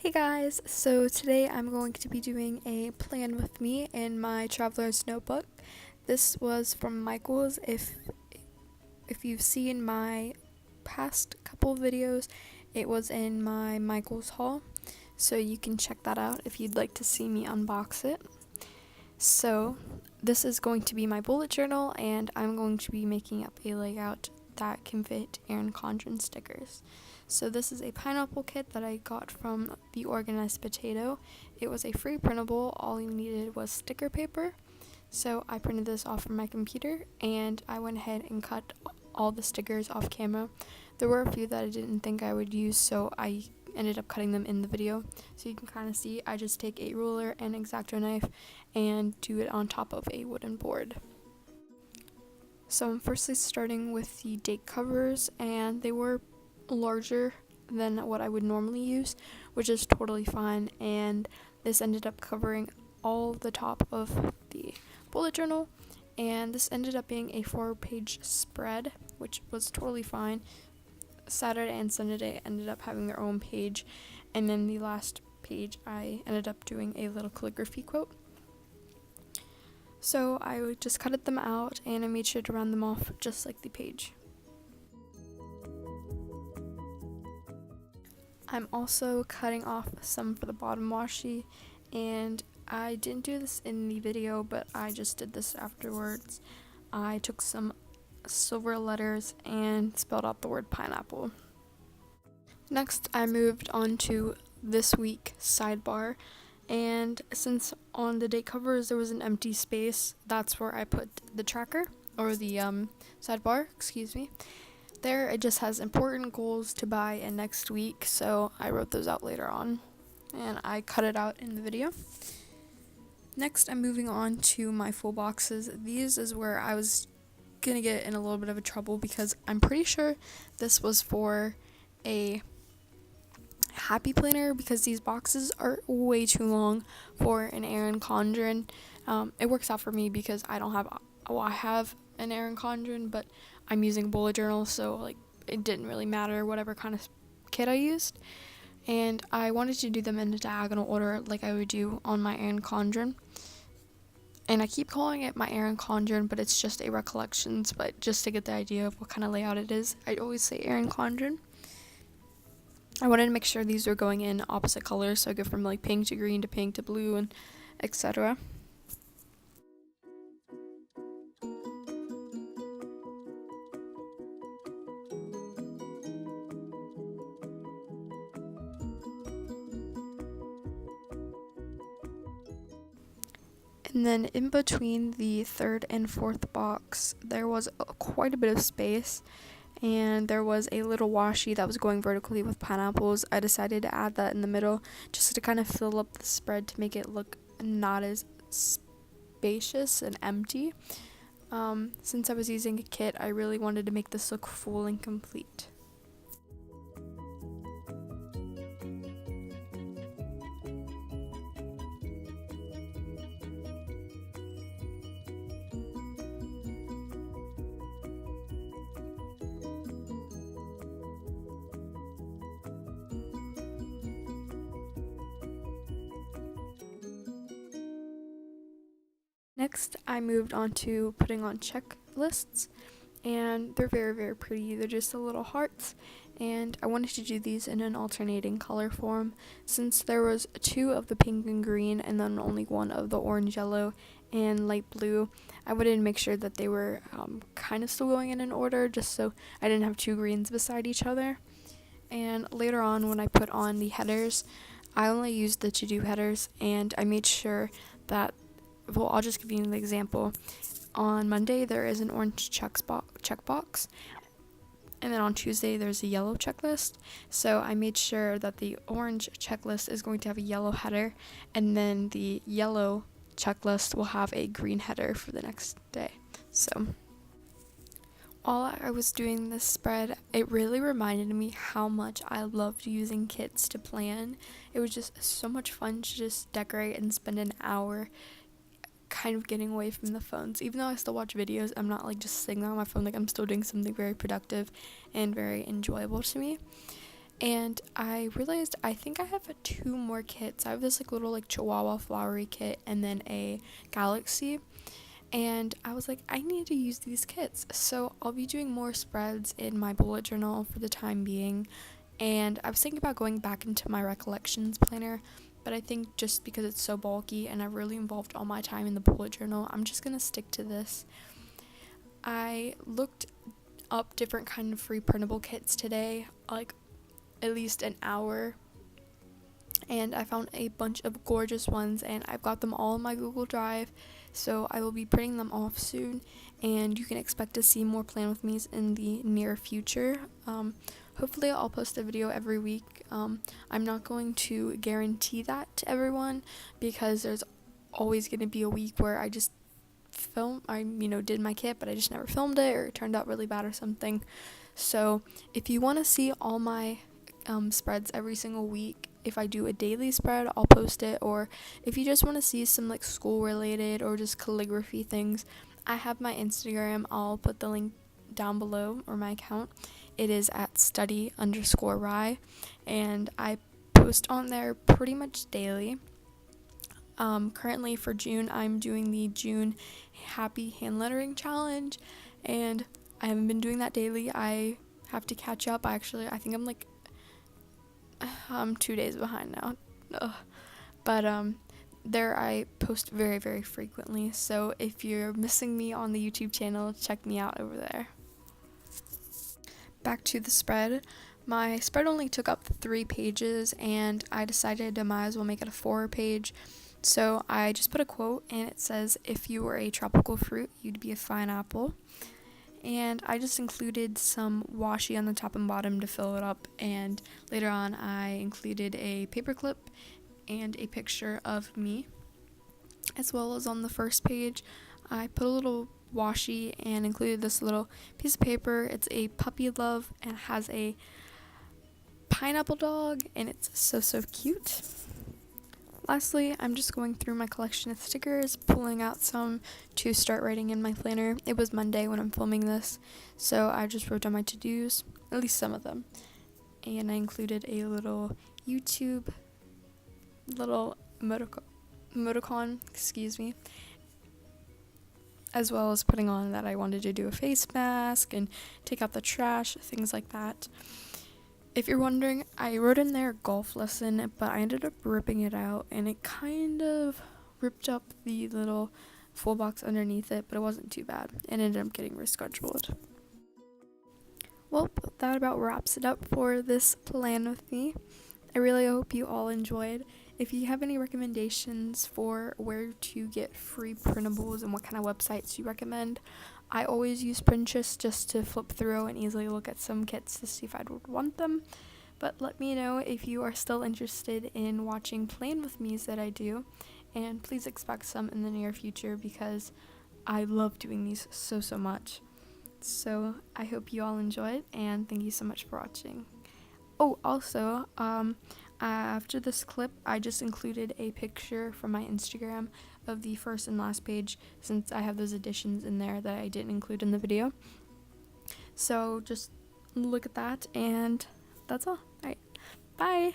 Hey guys, so today I'm going to be doing a plan with me in my traveler's notebook. This was from Michael's. If you've seen my past couple videos, it was in my Michael's haul, so you can check that out if you'd like to see me unbox it. So this is going to be my bullet journal, and I'm going to be making up a layout that can fit Erin Condren stickers. So this is a pineapple kit that I got from the Organized Potato. It was a free printable. All you needed was sticker paper. So I printed this off from my computer, and I went ahead and cut all the stickers off camera. There were a few that I didn't think I would use, so I ended up cutting them in the video. So you can kind of see I just take a ruler and X-Acto knife and do it on top of a wooden board. So I'm firstly starting with the date covers, and they were larger than what I would normally use, which is totally fine, and this ended up covering all the top of the bullet journal, and this ended up being a 4-page spread, which was totally fine. Saturday and Sunday ended up having their own page, and then the last page I ended up doing a little calligraphy quote. So I just cut them out, and I made sure to round them off just like the page. I'm also cutting off some for the bottom washi, and I didn't do this in the video, but I just did this afterwards. I took some silver letters and spelled out the word pineapple. Next, I moved on to this week sidebar, and since on the date covers there was an empty space, that's where I put the tracker, or the sidebar, excuse me. There it just has important goals to buy in next week, so I wrote those out later on, and I cut it out in the video. Next, I'm moving on to my full boxes. These is where I was gonna get in a little bit of a trouble, because I'm pretty sure this was for a happy planner, because these boxes are way too long for an Erin Condren. It works out for me because I have an Erin Condren, but I'm using bullet journal, so like it didn't really matter whatever kind of kit I used. And I wanted to do them in a diagonal order like I would do on my Erin Condren. And I keep calling it my Erin Condren, but it's just a recollections, but just to get the idea of what kind of layout it is, I always say Erin Condren. I wanted to make sure these were going in opposite colors, so I go from like pink to green to pink to blue and etc. And then in between the third and fourth box, there was quite a bit of space, and there was a little washi that was going vertically with pineapples. I decided to add that in the middle just to kind of fill up the spread to make it look not as spacious and empty. Since I was using a kit, I really wanted to make this look full and complete. Next, I moved on to putting on checklists, and they're very, very pretty. They're just the little hearts, and I wanted to do these in an alternating color form. Since there was 2 of the pink and green, and then only 1 of the orange, yellow, and light blue, I wanted to make sure that they were kind of still going in an order, just so I didn't have 2 greens beside each other. And later on, when I put on the headers, I only used the to-do headers, and I made sure that, well, I'll just give you an example. On Monday, there is an orange checkbox, and then on Tuesday, there's a yellow checklist. So I made sure that the orange checklist is going to have a yellow header, and then the yellow checklist will have a green header for the next day. So while I was doing this spread, it really reminded me how much I loved using kits to plan. It was just so much fun to just decorate and spend an hour kind of getting away from the phones. Even though I still watch videos, I'm not like just sitting on my phone, like I'm still doing something very productive and very enjoyable to me. And I realized I think I have 2 more kits. I have this like little like Chihuahua flowery kit and then a Galaxy. And I was like, I need to use these kits. So I'll be doing more spreads in my bullet journal for the time being. And I was thinking about going back into my recollections planner, but I think just because it's so bulky and I really involved all my time in the bullet journal, I'm just going to stick to this. I looked up different kind of free printable kits today, like at least an hour, and I found a bunch of gorgeous ones, and I've got them all in my Google Drive, so I will be printing them off soon, and you can expect to see more Plan With Me's in the near future. Hopefully I'll post a video every week. I'm not going to guarantee that to everyone, because there's always going to be a week where I just did my kit, but I just never filmed it, or it turned out really bad or something. So if you want to see all my spreads every single week, if I do a daily spread, I'll post it. Or if you just want to see some like school related or just calligraphy things, I have my Instagram. I'll put the link down below, or my account. It is at study_rye, and I post on there pretty much daily. Currently for June, I'm doing the June Happy Hand Lettering Challenge, and I haven't been doing that daily. I have to catch up. I think I'm 2 days behind now. Ugh. But there I post very, very frequently. So if you're missing me on the YouTube channel, check me out over there. Back to the spread. My spread only took up 3 pages, and I decided I might as well make it a 4-page. So I just put a quote, and it says, "If you were a tropical fruit, you'd be a fine apple." And I just included some washi on the top and bottom to fill it up, and later on I included a paperclip and a picture of me. As well as on the first page, I put a little washi and included this little piece of paper. It's a puppy love and has a pineapple dog, and it's so cute. Lastly, I'm just going through my collection of stickers, pulling out some to start writing in my planner. It was Monday when I'm filming this, so I just wrote down my to-dos, at least some of them. And I included a little YouTube, little emoticon, as well as putting on that I wanted to do a face mask and take out the trash, things like that. If you're wondering, I wrote in there golf lesson, but I ended up ripping it out, and it kind of ripped up the little full box underneath it, but it wasn't too bad, and ended up getting rescheduled. Well, that about wraps it up for this Plan With Me. I really hope you all enjoyed. If you have any recommendations for where to get free printables and what kind of websites you recommend, I always use Pinterest just to flip through and easily look at some kits to see if I would want them. But let me know if you are still interested in watching Plan With Me's that I do, and please expect some in the near future, because I love doing these so much. So I hope you all enjoyed, and thank you so much for watching. Oh, also, after this clip, I just included a picture from my Instagram of the first and last page, since I have those additions in there that I didn't include in the video. So just look at that, and that's all. Alright, bye!